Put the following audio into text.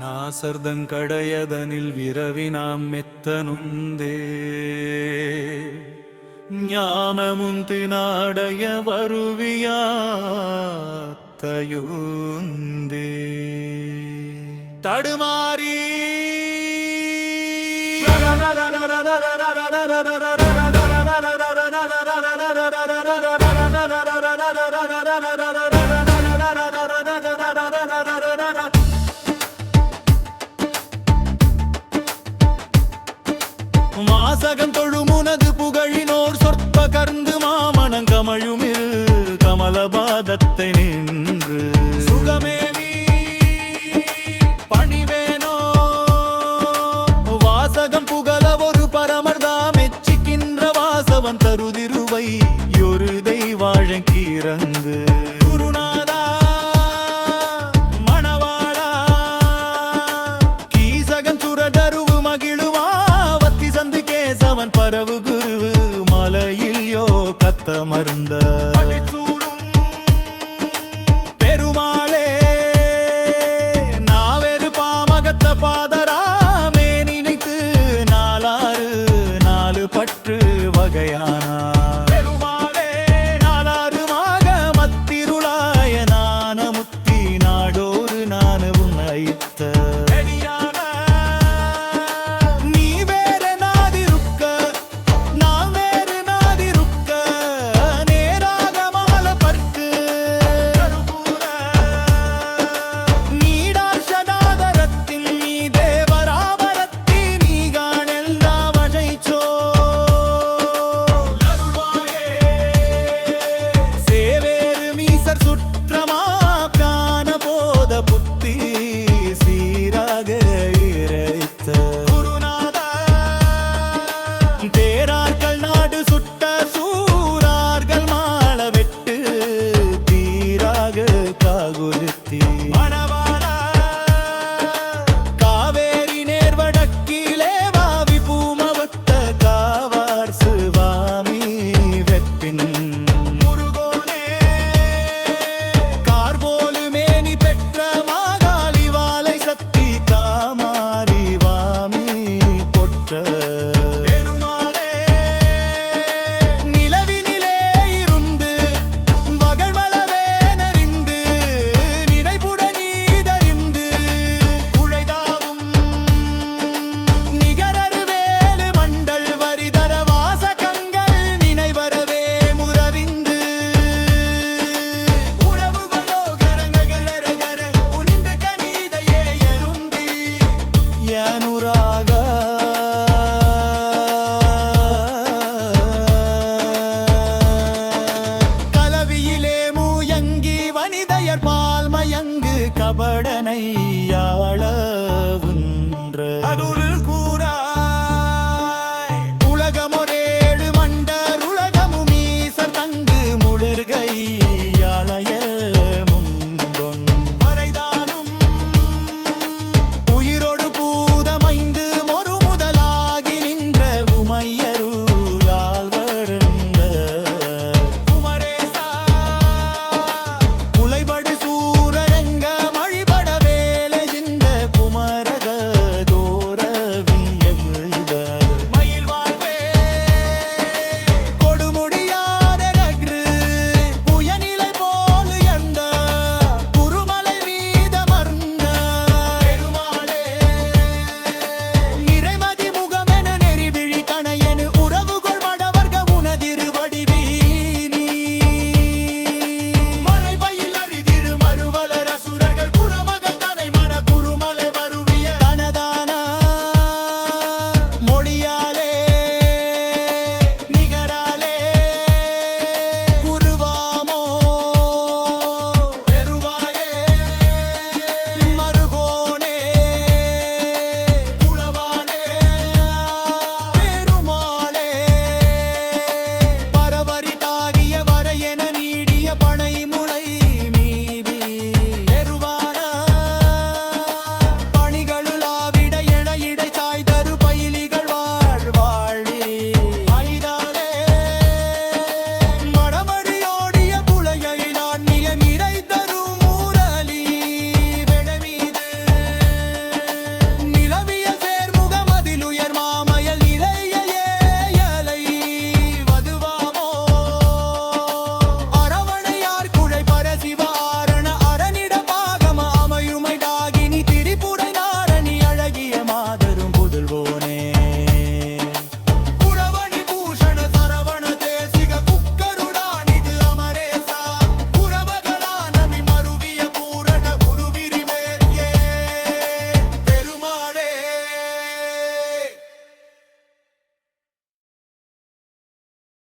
നാസർദങ്കടയതനിൽ വിരവിനാം മെത്തനുന്തേ ജ്ഞാനമുന്തിനാടയ വരുവിയാത്തയുന്തേ തടുമാറി வாசகம் தொழுமுனது புகழினோர் சொற்ப கர்ந்து மாமணங்கமழுமில் கமலபாதத்தை நின்று சுகமேவி பணிவேனோ வாசகம் புகழ ஒரு பரமர்தா மெச்சிக்கின்ற வாசவன் தருதிருவை ஒரு தெய்வாழங்கிறங்கு குருநாதா மணவாளா கீசகன் சுரடருவு மகிழுவா அவன் பரவு குருவு மலையில் யோ கத்தமர்ந்த பெருமாளே நாவேறு பாமகத்த பாதராமே நினைத்து நாலாறு நாலு பற்று வகையானா பெருமாளே நாலாறுமாக மத்திருளாய நான முத்தி நாடோறு நானு உன்னைத்த தேரார்கள் நாடு சுட்ட சூரார்கள் மாள வெட்டு தீராக காகுலுத்தி மணவாளா காவேரி நேர்வடக்கிலே வாவி பூமவத்த காவார் சுவாமி வெப்பின் முருகோனே கார்போலு மேனி பெற்ற மாகாளி வாலை சக்தி காமாரி வாமி பொற்ற பால்மயங்கு கபடனை யாழ உன்ற